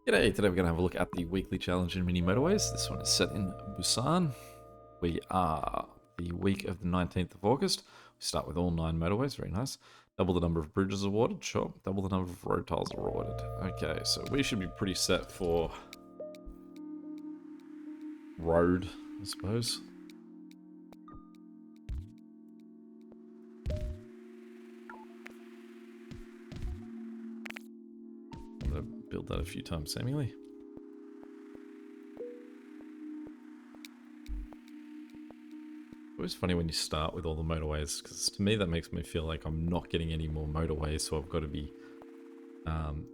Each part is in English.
G'day, today we're going to have a look at the weekly challenge in mini motorways. This one is set in Busan. We are the week of the 19th of August. We start with all 9 motorways, very nice. Double the number of bridges awarded, sure. Double the number of road tiles awarded. Okay, so we should be pretty set for road, I suppose. I'm going to build that a few times seemingly. It's always funny when you start with all the motorways, because to me that makes me feel like I'm not getting any more motorways, so I've got to be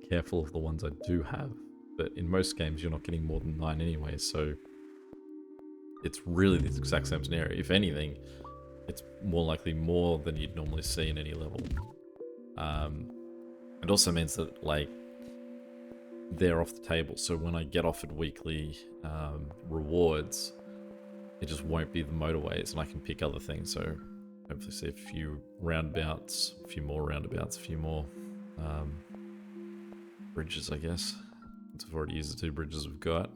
careful of the ones I do have. But in most games you're not getting more than 9 anyway, so it's really the exact same scenario. If anything, it's more likely more than you'd normally see in any level. It also means that, like, they're off the table, so when I get offered weekly rewards, it just won't be the motorways, and I can pick other things. So hopefully see a few roundabouts, a few more roundabouts, a few more bridges, I guess. Since I've already used the 2 bridges we've got.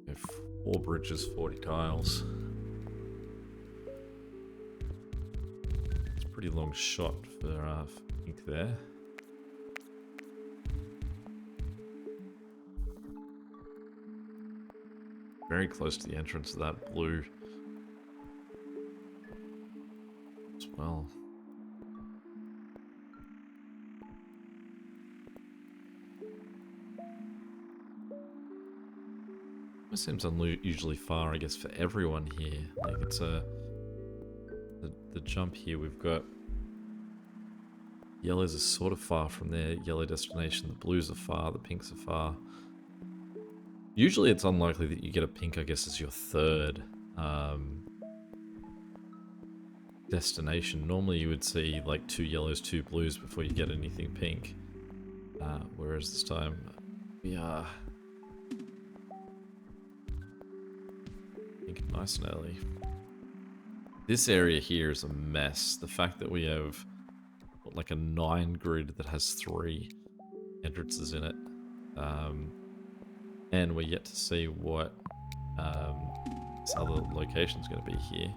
Okay, 4 bridges, 40 tiles. Pretty long shot for pink there. Very close to the entrance of that blue as well. It seems unusually far, I guess, for everyone here. Like, it's the jump here, we've got yellows are sort of far from their yellow destination, the blues are far, the pinks are far. Usually it's unlikely that you get a pink, I guess, as your third destination. Normally you would see like 2 yellows, 2 blues before you get anything pink. Whereas this time we are pink nice and early. This area here is a mess. The fact that we have like a 9 grid that has 3 entrances in it, and we're yet to see what this other location is going to be here.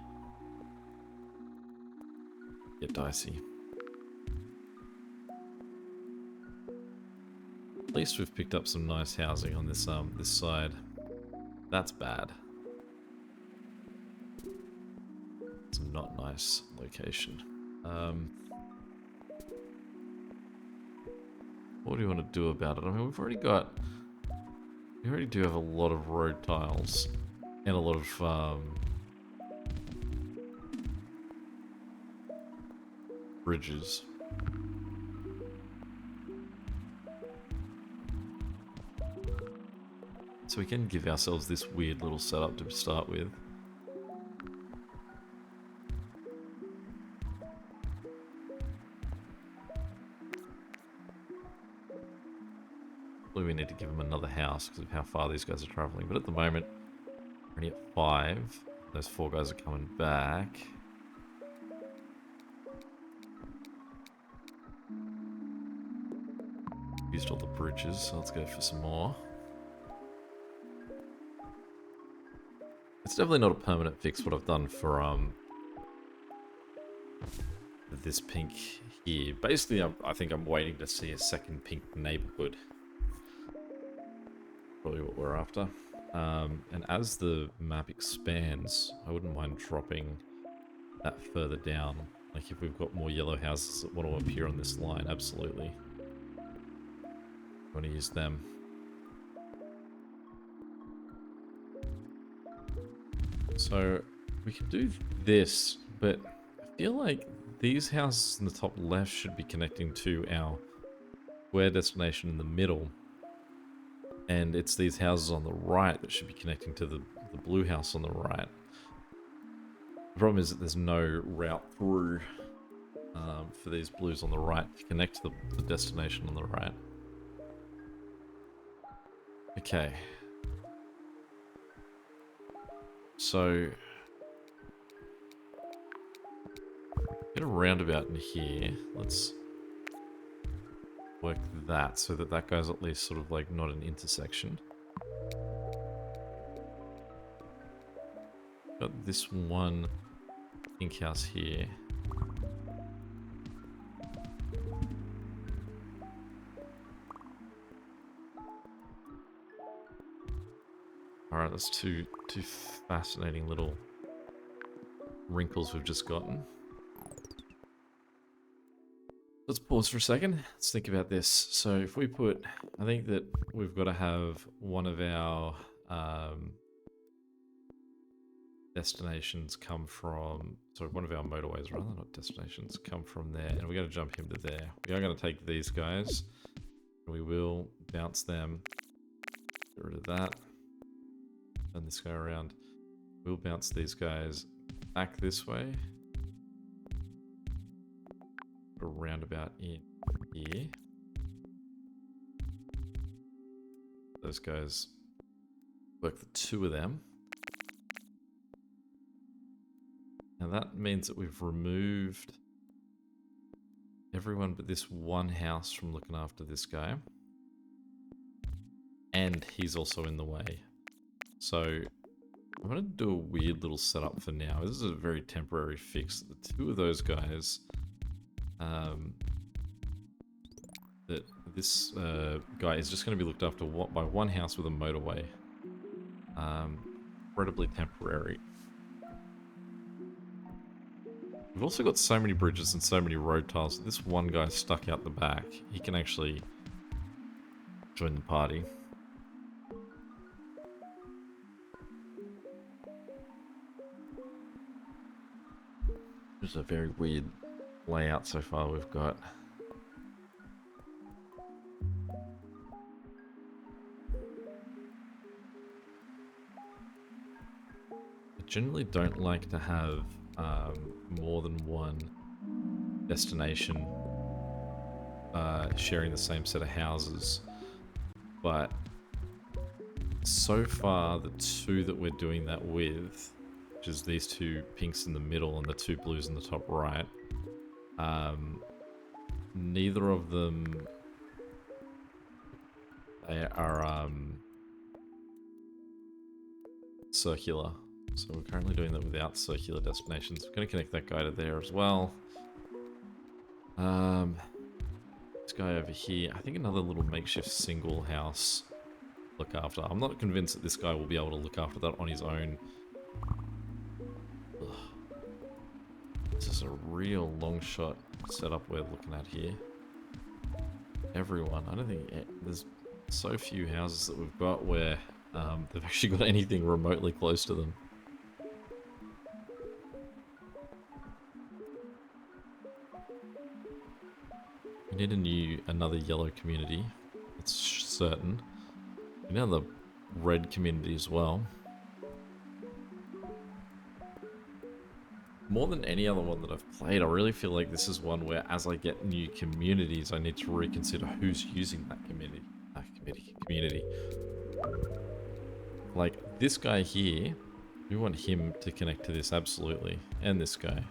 Get dicey. At least we've picked up some nice housing on this this side. That's bad. It's a not nice location. What do you want to do about it? I mean, we already do have a lot of road tiles and a lot of bridges. So we can give ourselves this weird little setup to start with. We need to give them another house because of how far these guys are traveling. But at the moment, we're only at 5. Those 4 guys are coming back. Used all the bridges, so let's go for some more. It's definitely not a permanent fix what I've done for this pink here. Basically, I think I'm waiting to see a second pink neighborhood. Probably what we're after. And as the map expands, I wouldn't mind dropping that further down. Like if we've got more yellow houses that want to appear on this line, absolutely. I want to use them. So we can do this, but I feel like these houses in the top left should be connecting to our square destination in the middle. And it's these houses on the right that should be connecting to the blue house on the right. The problem is that there's no route through for these blues on the right to connect to the destination on the right. Okay. So get a roundabout in here. Let's work that so that that goes at least sort of like not an intersection. Got this one pink house here. Alright, that's two fascinating little wrinkles we've just gotten. Let's pause for a second. Let's think about this. So if we put, I think that we've got to have one of our destinations come from, sorry, one of our motorways rather, not destinations, come from there. And we're going to jump him to there. We are going to take these guys. And we will bounce them. Get rid of that. Turn this guy around. We'll bounce these guys back this way. Put a roundabout in here. Those guys, work the two of them. Now that means that we've removed everyone but this one house from looking after this guy. And he's also in the way. So I'm going to do a weird little setup for now. This is a very temporary fix. The two of those guys, that this guy is just going to be looked after by one house with a motorway. Incredibly temporary. We've also got so many bridges and so many road tiles. This one guy stuck out the back, he can actually join the party. It's a very weird layout so far we've got. I generally don't like to have more than one destination sharing the same set of houses, but so far the two that we're doing that with, which is these two pinks in the middle and the two blues in the top right, neither of them are circular. So we're currently doing that without circular destinations. We're going to connect that guy to there as well. This guy over here, I think another little makeshift single house look after. I'm not convinced that this guy will be able to look after that on his own. Ugh. This is a real long shot setup we're looking at here. Everyone, I don't think there's so few houses that we've got where they've actually got anything remotely close to them. We need another yellow community, that's certain. Another red community as well. More than any other one that I've played, I really feel like this is one where as I get new communities, I need to reconsider who's using that community. Like this guy here, we want him to connect to this absolutely, and this guy.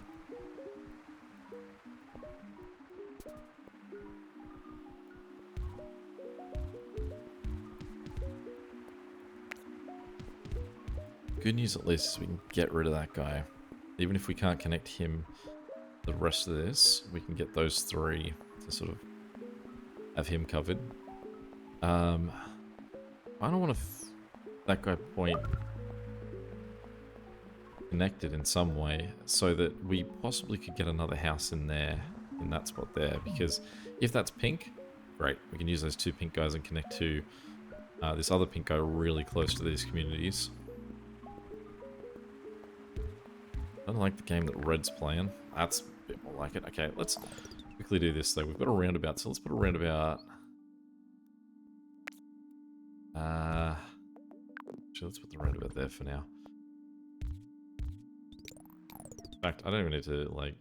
Good news at least is we can get rid of that guy. Even if we can't connect him the rest of this, we can get those three to sort of have him covered. I don't want that guy point connected in some way so that we possibly could get another house in there, in that spot there, because if that's pink, great, we can use those two pink guys and connect to this other pink guy really close to these communities. I don't like the game that Red's playing. That's a bit more like it. Okay, let's quickly do this though. We've got a roundabout, so let's put a roundabout. Actually, let's put the roundabout there for now. In fact, I don't even need to like.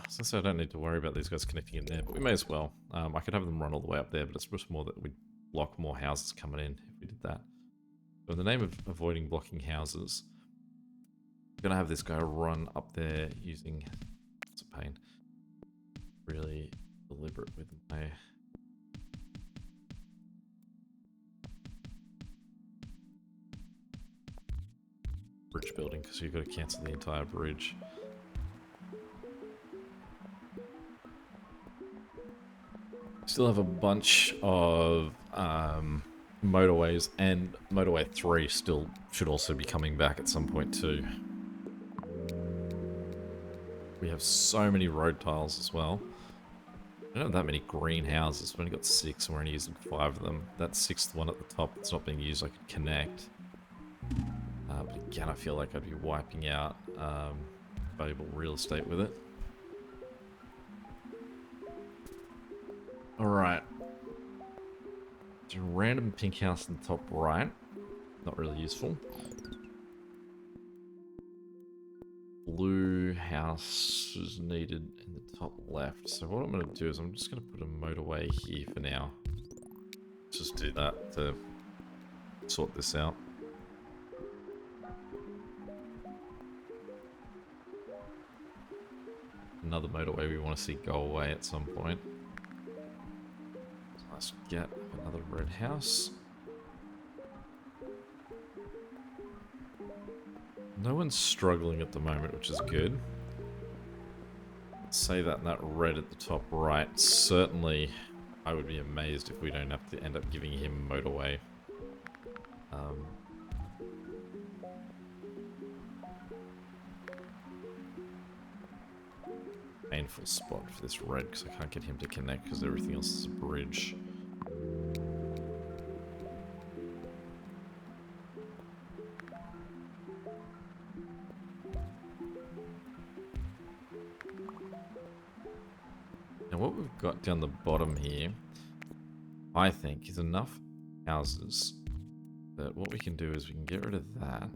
So I don't need to worry about these guys connecting in there, but we may as well. I could have them run all the way up there, but it's just more that we'd block more houses coming in if we did that. So in the name of avoiding blocking houses, we've going to have this guy run up there using... It's a pain. Really deliberate with my... bridge building, because you've got to cancel the entire bridge. Still have a bunch of motorways, and motorway 3 still should also be coming back at some point too. We have so many road tiles as well. We don't have that many green houses. We've only got 6 and we're only using 5 of them. That 6th one at the top that's not being used I could connect. But again, I feel like I'd be wiping out valuable real estate with it. Alright. There's a random pink house in the top right. Not really useful. Blue house is needed in the top left. So what I'm going to do is I'm just going to put a motorway here for now. Just do that to sort this out. Another motorway we want to see go away at some point. Let's get another red house. No one's struggling at the moment, which is good. Say that, and that red at the top right. Certainly, I would be amazed if we don't have to end up giving him motorway. Painful spot for this red, because I can't get him to connect because everything else is a bridge. Now what we've got down the bottom here, I think, is enough houses that what we can do is we can get rid of that.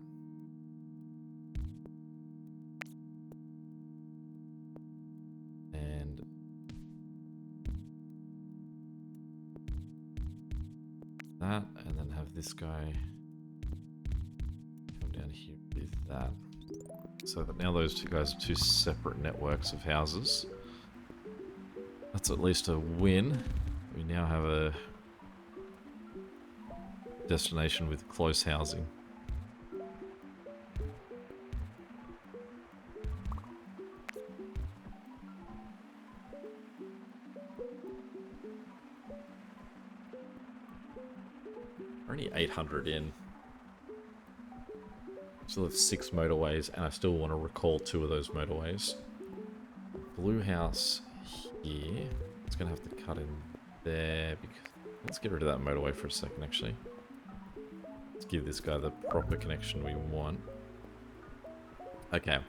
And then have this guy come down here with that. So that now those two guys are 2 separate networks of houses. That's at least a win. We now have a destination with close housing. Only 800 in. Still have 6 motorways, and I still want to recall 2 of those motorways. Blue house here. It's going to have to cut in there. Because let's get rid of that motorway for a second, actually. Let's give this guy the proper connection we want. Okay.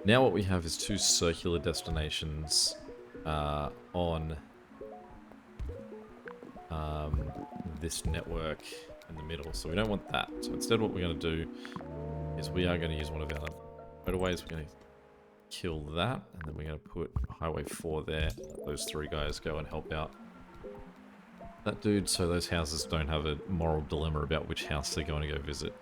Now what we have is 2 circular destinations on this network in the middle, so we don't want that. So instead what we're going to do is we are going to use one of our motorways. We're going to kill that, and then we're going to put highway 4 there. Let those 3 guys go and help out that dude, so those houses don't have a moral dilemma about which house they're going to go visit.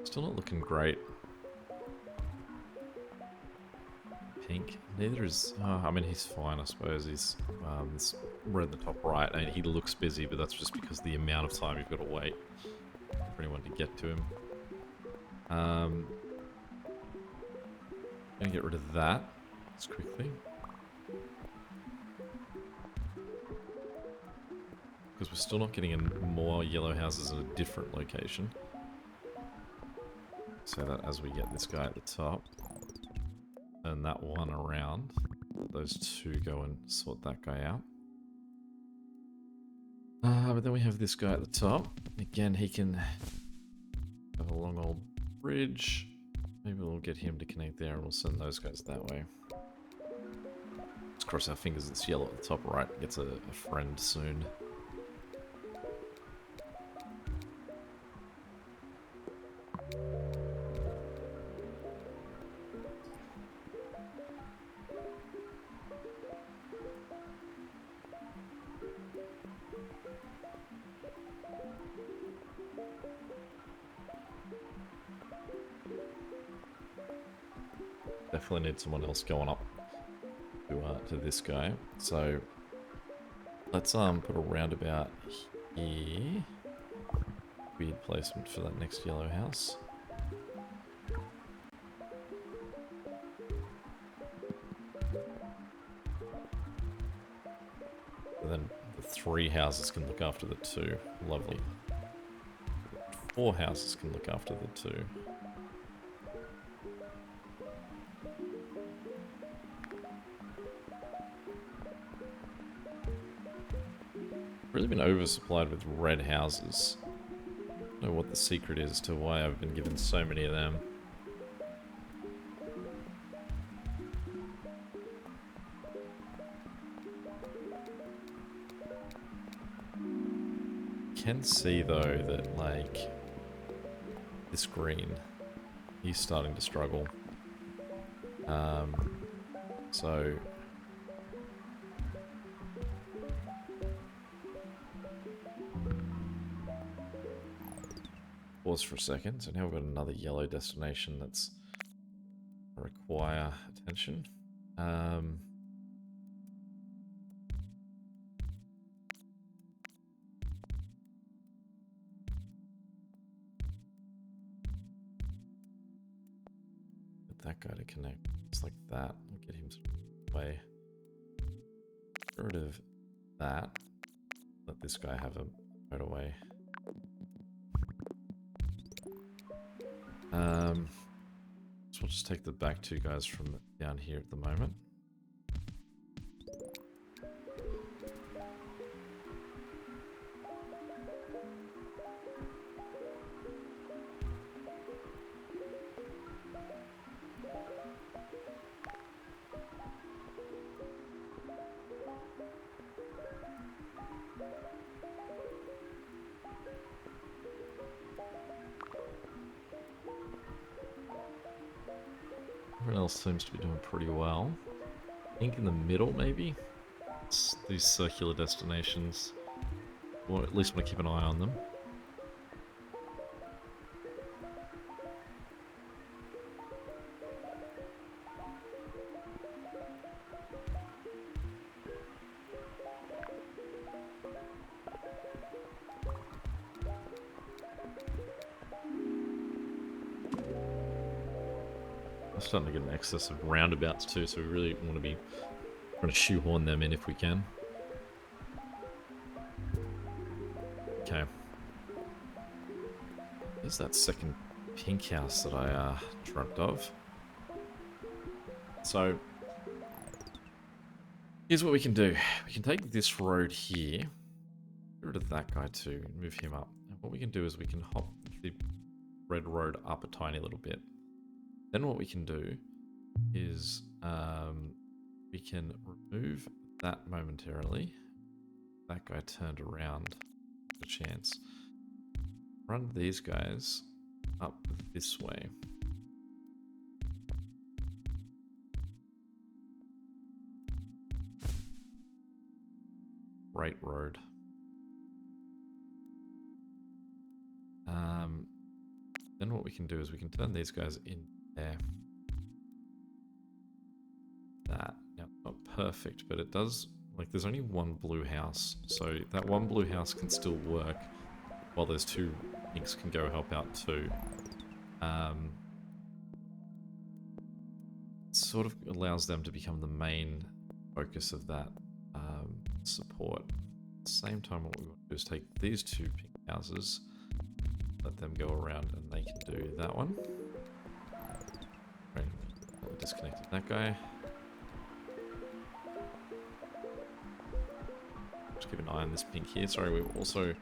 Still not looking great. Pink. Neither is... I mean, he's fine, I suppose. He's this red at the top right. I mean, he looks busy, but that's just because the amount of time you've got to wait for anyone to get to him. Gonna get rid of that just quickly. Because we're still not getting in more yellow houses in a different location. So that as we get this guy at the top, and that one around, those 2 go and sort that guy out. But then we have this guy at the top. Again, he can have a long old bridge. Maybe we'll get him to connect there and we'll send those guys that way. Let's cross our fingers this yellow at the top right gets a friend soon. definitely need someone else going up to this guy. So let's put a roundabout here. Weird placement for that next yellow house. And then the 3 houses can look after the 2. Lovely. 4 houses can look after the 2. Really been oversupplied with red houses. I don't know what the secret is to why I've been given so many of them. Can see though that like this green, he's starting to struggle. So pause for a second. So now we've got another yellow destination that's require attention. Get that guy to connect. Just like that. We'll get him away. Get rid of that. Let this guy have a right away. So we'll just take the back 2 guys from down here at the moment. Everyone else seems to be doing pretty well. I think in the middle, maybe? It's these circular destinations. Or at least want to keep an eye on them. I'm starting to get an excess of roundabouts too, so we really want to be trying to shoehorn them in if we can. Okay. There's that second pink house that I dreamt of. So, here's what we can do. We can take this road here, get rid of that guy too, and move him up. And what we can do is we can hop the red road up a tiny little bit. Then what we can do is we can remove that momentarily. That guy turned around a chance. Run these guys up this way. Right road. Then what we can do is we can turn these guys in there. That. Now, not perfect, but it does, like, there's only one blue house, so that one blue house can still work, while there's 2 pinks can go help out too. Sort of allows them to become the main focus of that support. At the same time, what we want to do is take these 2 pink houses, let them go around, and they can do that one. Right, disconnected that guy. Just keep an eye on this pink here. Sorry, we've also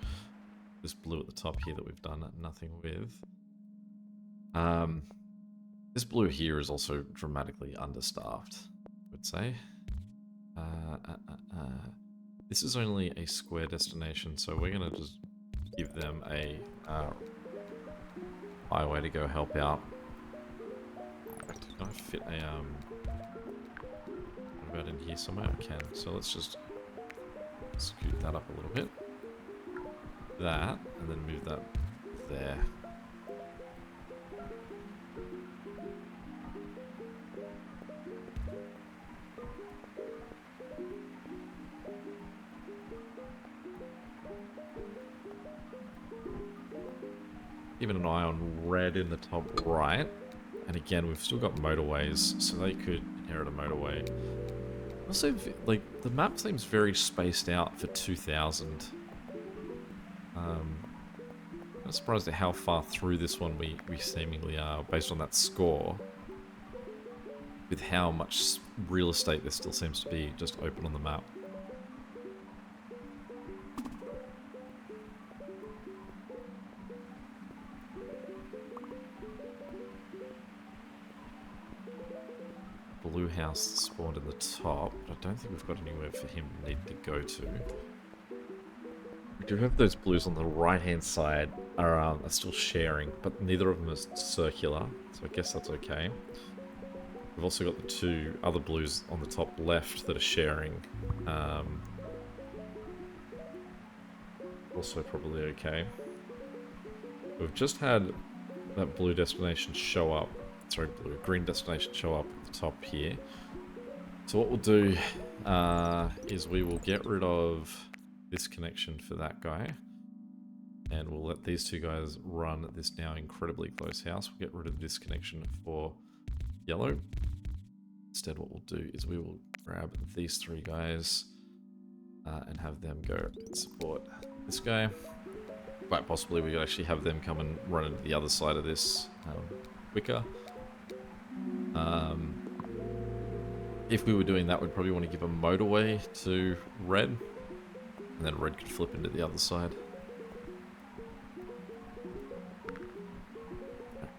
this blue at the top here that we've done nothing with. This blue here is also dramatically understaffed, I would say. This is only a square destination, so we're gonna just give them a highway to go help out. Can I fit a what about in here somewhere? I can. So let's just scoot that up a little bit. That, and then move that there. Keeping an eye on red in the top right. And again, we've still got motorways, so they could inherit a motorway. Also, like, the map seems very spaced out for 2000. I'm surprised at how far through this one we seemingly are, based on that score. With how much real estate there still seems to be just open on the map. Blue house spawned in the top, but I don't think we've got anywhere for him to need to go to. We do have those blues on the right-hand side are still sharing, but neither of them is circular, so I guess that's okay. We've also got the two other blues on the top left that are sharing. Also probably okay. We've just had that blue destination show up. Sorry, green destination show up at the top here. So what we'll do is we will get rid of this connection for that guy. And we'll let these two guys run this now incredibly close house. We'll get rid of this connection for yellow. Instead, what we'll do is we will grab these three guys and have them go and support this guy. Quite possibly we could actually have them come and run into the other side of this quicker. If we were doing that, we'd probably want to give a motorway to red, and then red could flip into the other side.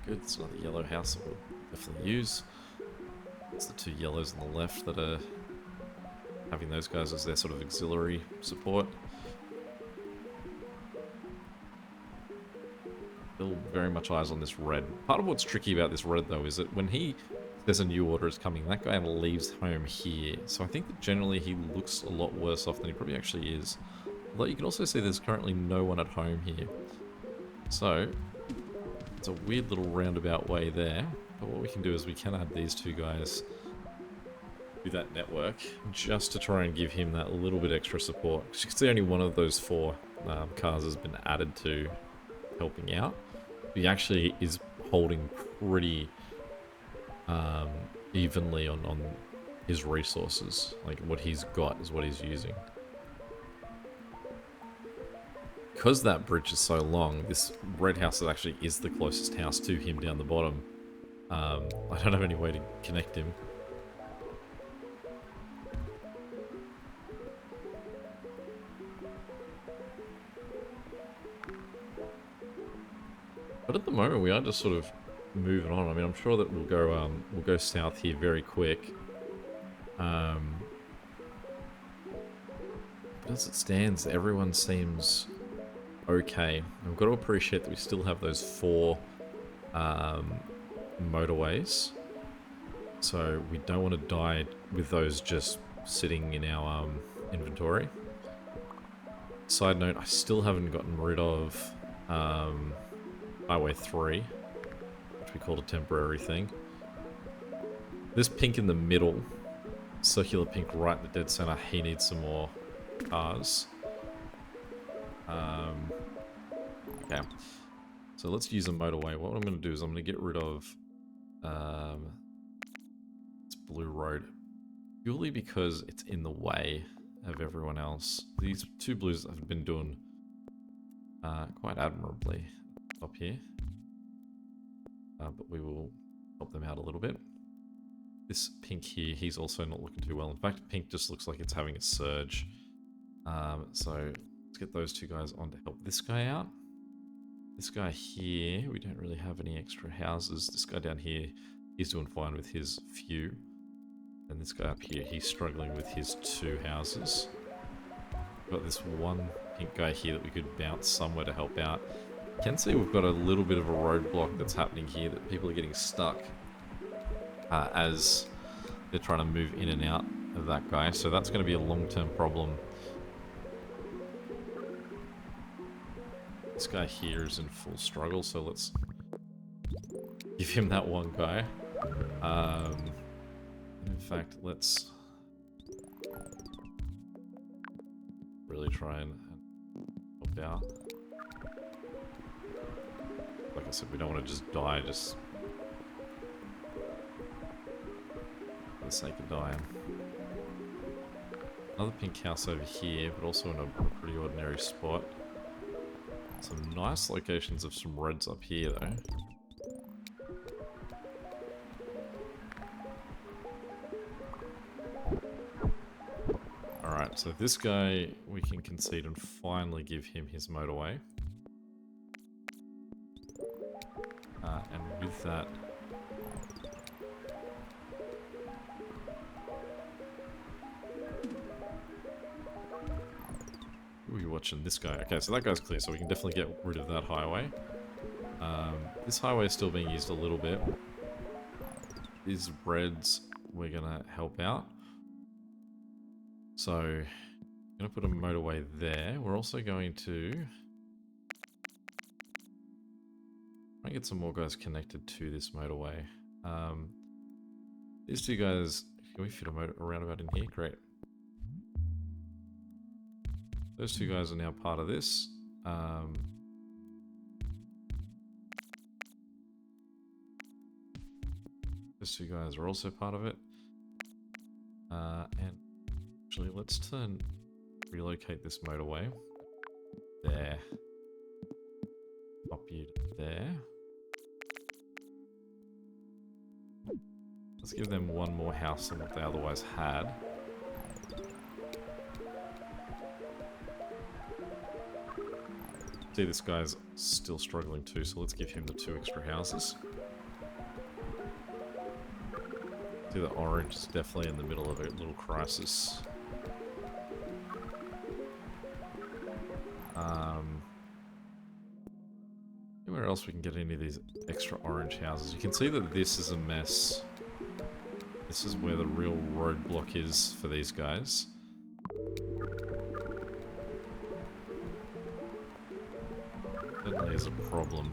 Good, it's another yellow house that we'll definitely use. It's the two yellows on the left that are having those guys as their sort of auxiliary support. Still very much eyes on this red. Part of what's tricky about this red, though, is that when there's a new order is coming, that guy leaves home here. So I think that generally he looks a lot worse off than he probably actually is. Although you can also see there's currently no one at home here. So it's a weird little roundabout way there. But what we can do is we can add these two guys to that network just to try and give him that little bit extra support. Because you can see only one of those four cars has been added to helping out. He actually is holding pretty evenly on his resources. Like, what he's got is what he's using. Because that bridge is so long, this red house that actually is the closest house to him down the bottom. I don't have any way to connect him. But at the moment, we are just sort of moving on. I mean, I'm sure that we'll go south here very quick. But as it stands, everyone seems okay. We've got to appreciate that we still have those four motorways. So we don't want to die with those just sitting in our inventory. Side note, I still haven't gotten rid of Highway 3, which we called a temporary thing. This pink in the middle, circular pink right in the dead center, he needs some more cars. Okay, so let's use a motorway. What I'm going to do is I'm going to get rid of this blue road, purely because it's in the way of everyone else. These two blues have been doing quite admirably up here, but we will help them out a little bit. This pink here, he's also not looking too well. In fact, pink just looks like it's having a surge. So let's get those two guys on to help this guy out. This guy here, we don't really have any extra houses. This guy down here, he's doing fine with his few. And this guy up here, he's struggling with his two houses. We've got this one pink guy here that we could bounce somewhere to help out. You can see we've got a little bit of a roadblock that's happening here, that people are getting stuck as they're trying to move in and out of that guy. So that's going to be a long-term problem. This guy here is in full struggle, so let's give him that one guy. In fact, let's really try and help out. said, we don't want to just die just for the sake of dying. Another pink house over here, but also in a pretty ordinary spot. Some nice locations of some reds up here, though. Alright, so this guy, we can concede and finally give him his motorway. And with that... Who are you watching? This guy. Okay, so that guy's clear, so we can definitely get rid of that highway. This highway is still being used a little bit. These reds, we're gonna help out. So, I'm going to put a motorway there. We're also going to try and get some more guys connected to this motorway. These two guys, can we fit a roundabout in here? Great. Those two guys are now part of this. Those two guys are also part of it. And actually, let's relocate this motorway. There. Up you to there. Let's give them one more house than what they otherwise had. See, this guy's still struggling too, so let's give him the 2 extra houses. See, the orange is definitely in the middle of a little crisis. Anywhere else we can get any of these extra orange houses? You can see that this is a mess. This is where the real roadblock is for these guys. Certainly is a problem.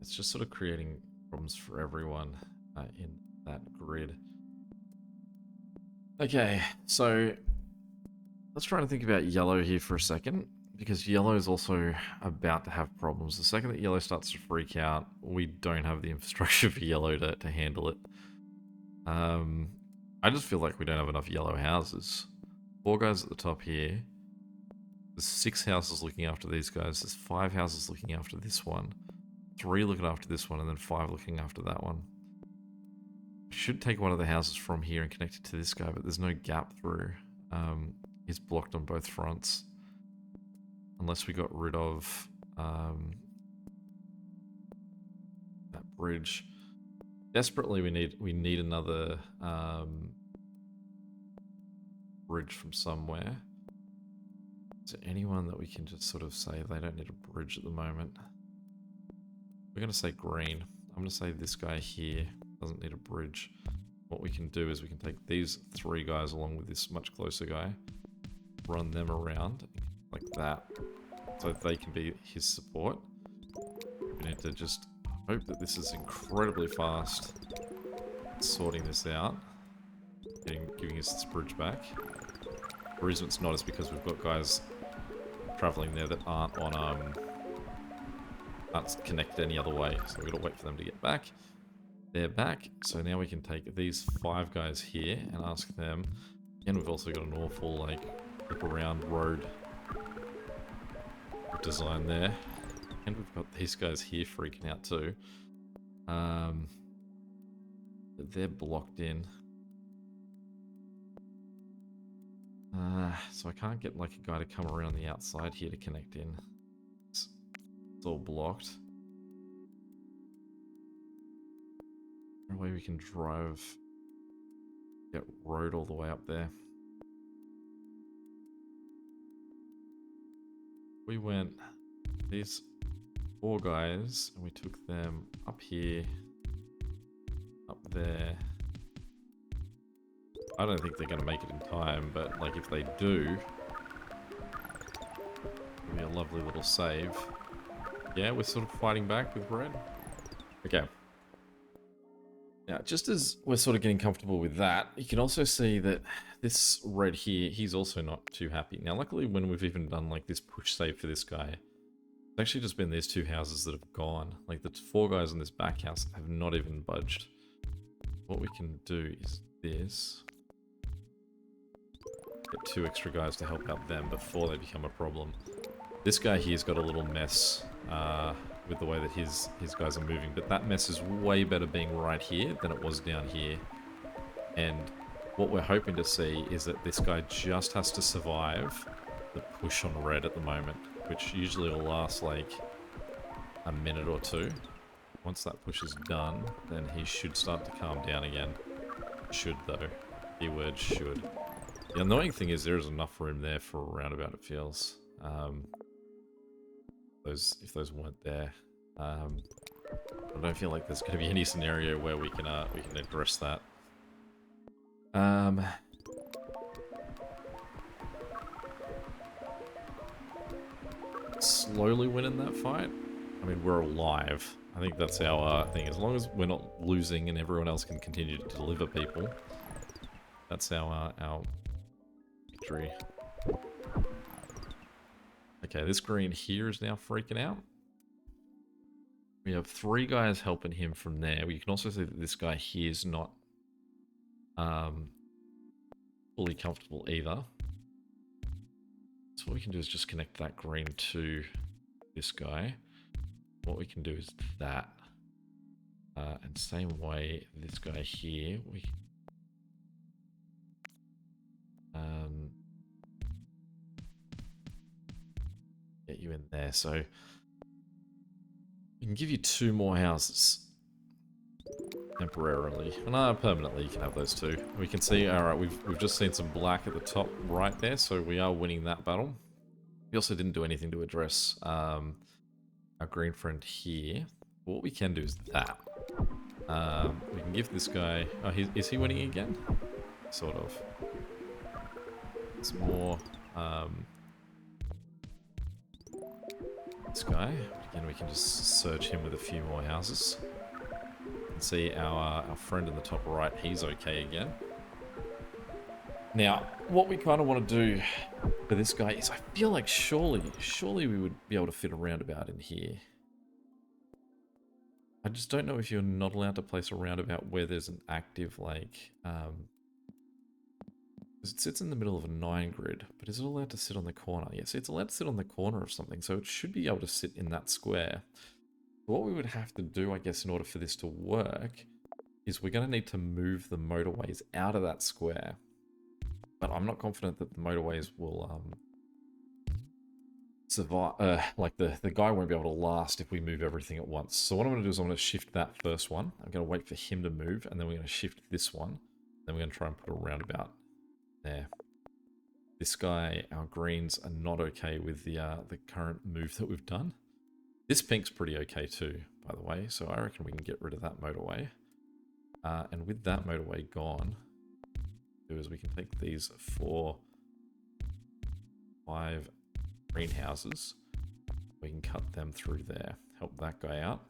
It's just sort of creating problems for everyone in that grid. Okay, so let's try and think about yellow here for a second, because yellow is also about to have problems. The second that yellow starts to freak out, we don't have the infrastructure for yellow to handle it. I just feel like we don't have enough yellow houses. 4 guys at the top here. There's 6 houses looking after these guys. There's 5 houses looking after this one. 3 looking after this one, and then 5 looking after that one. Should take one of the houses from here and connect it to this guy, but there's no gap through. He's blocked on both fronts. Unless we got rid of that bridge. Desperately, we need another bridge from somewhere. Is there anyone that we can just sort of say they don't need a bridge at the moment? We're going to say green. I'm going to say this guy here doesn't need a bridge. What we can do is we can take these 3 guys along with this much closer guy, run them around like that, so they can be his support. We need to just hope that this is incredibly fast, sorting this out, giving us this bridge back. The reason it's not is because we've got guys traveling there that aren't on aren't connected any other way, so we've got to wait for them to get back. They're back, so now we can take these 5 guys here and ask them. And we've also got an awful like flip around road design there, and we've got these guys here freaking out too. They're blocked in. So I can't get like a guy to come around the outside here to connect in. It's all blocked. No way we can drive, get road all the way up there. We went these 4 guys and we took them up here, up there. I don't think they're going to make it in time, but like if they do, it'll be a lovely little save. Yeah, we're sort of fighting back with red. Okay. Now, just as we're sort of getting comfortable with that, you can also see that this red here, he's also not too happy. Now, luckily, when we've even done like this push save for this guy, It's actually just been these two houses that have gone. Like the four guys in this back house have not even budged. What we can do is this. Get two extra guys to help out them before they become a problem. This guy here's got a little mess with the way that his guys are moving, but that mess is way better being right here than it was down here. And what we're hoping to see is that this guy just has to survive the push on red at the moment, which usually will last like a minute or two. Once that push is done, then he should start to calm down again. Should though. Keyword should. The annoying thing is there is enough room there for a roundabout, it feels. If those weren't there. I don't feel like there's going to be any scenario where we can address that. Slowly winning that fight. I mean, we're alive. I think that's our thing. As long as we're not losing and everyone else can continue to deliver people, that's our victory. Okay, this green here is now freaking out. We have three guys helping him from there. We can also see that this guy here is not fully comfortable either. So what we can do is just connect that green to this guy. What we can do is that. And same way, this guy here, we get you in there. So we can give you two more houses temporarily, and permanently you can have those two. We can see, all right, we've just seen some black at the top right there, so we are winning that battle. We also didn't do anything to address our green friend here. But what we can do is that. We can give this guy... Oh, is he winning again? Sort of. It's more... this guy. Again, we can just surge him with a few more houses. You can see our friend in the top right, he's okay again. Now, what we kind of want to do for this guy is, I feel like surely we would be able to fit a roundabout in here. I just don't know if you're not allowed to place a roundabout where there's an active, like, because it sits in the middle of a 9 grid, but is it allowed to sit on the corner? Yes, it's allowed to sit on the corner of something, so it should be able to sit in that square. What we would have to do, I guess, in order for this to work, is we're going to need to move the motorways out of that square. But I'm not confident that the motorways will survive. Like the guy won't be able to last if we move everything at once. So what I'm going to do is I'm going to shift that first one. I'm going to wait for him to move, and then we're going to shift this one. Then we're going to try and put a roundabout there. This guy, our greens are not okay with the current move that we've done. This pink's pretty okay too, by the way. So I reckon we can get rid of that motorway. And with that motorway gone, is we can take these 4, 5 greenhouses. We can cut them through there. Help that guy out.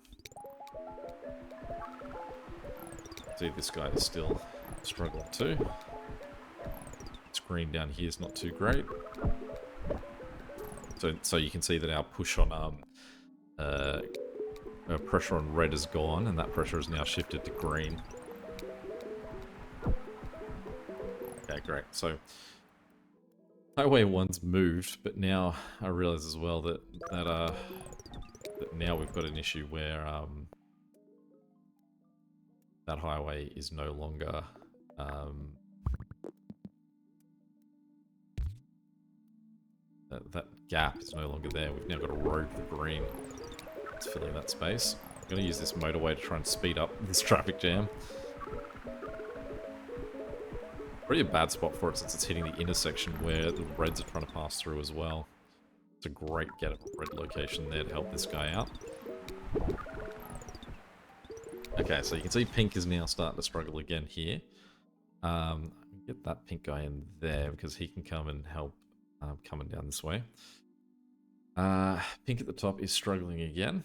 See, this guy is still struggling too. This green down here is not too great. So you can see that our push on pressure on red is gone, and that pressure is now shifted to green. Okay, great. So highway 1's moved, but now I realize as well that now we've got an issue where that highway is no longer that gap is no longer there. We've now got a road with green. It's filling that space. I'm going to use this motorway to try and speed up this traffic jam. Pretty a bad spot for it since it's hitting the intersection where the reds are trying to pass through as well. It's a great red location there to help this guy out. Okay, so you can see pink is now starting to struggle again here. Get that pink guy in there because he can come and help coming down this way. Pink at the top is struggling again.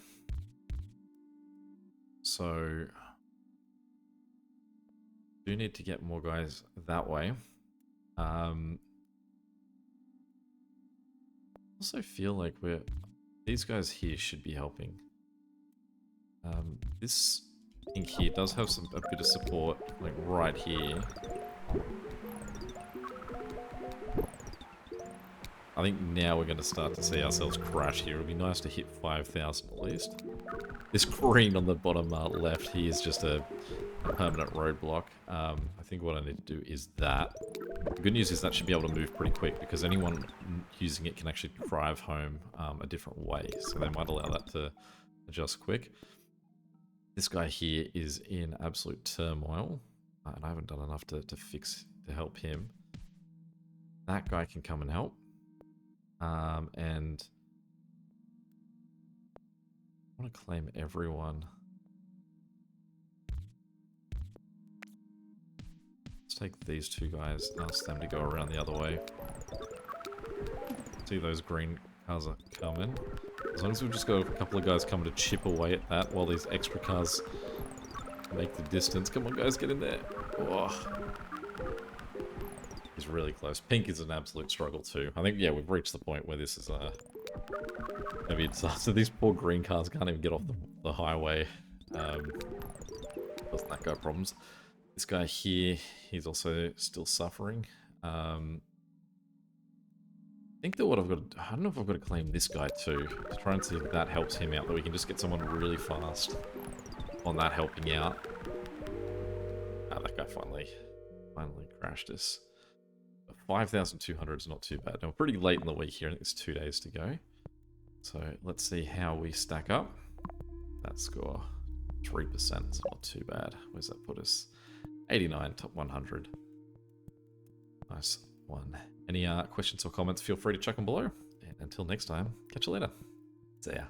So do need to get more guys that way. Also feel like we're These guys here should be helping. This thing here does have a bit of support, like right here. I think now we're going to start to see ourselves crash here. It would be nice to hit 5,000 at least. This green on the bottom left here is just a permanent roadblock. I think what I need to do is that. The good news is that should be able to move pretty quick because anyone using it can actually drive home a different way. So they might allow that to adjust quick. This guy here is in absolute turmoil. And I haven't done enough to help him. That guy can come and help. And I want to claim everyone. Let's take these two guys and ask them to go around the other way. See those green cars are coming. As long as we've just got a couple of guys coming to chip away at that while these extra cars make the distance. Come on guys, get in there. Oh. He's really close. Pink is an absolute struggle too. I think, yeah, we've reached the point where this is maybe it's so these poor green cars can't even get off the highway. Doesn't that guy problems? This guy here, he's also still suffering. I think that what I've got to, I don't know if I've got to claim this guy too, to try and see if that helps him out, that we can just get someone really fast on that helping out. Ah, that guy finally crashed us. 5,200 is not too bad. Now, we're pretty late in the week here. I think it's 2 days to go. So let's see how we stack up. That score, 3%. It's not too bad. Where's that put us? 89, top 100. Nice one. Any questions or comments, feel free to chuck them below. And until next time, catch you later. See ya.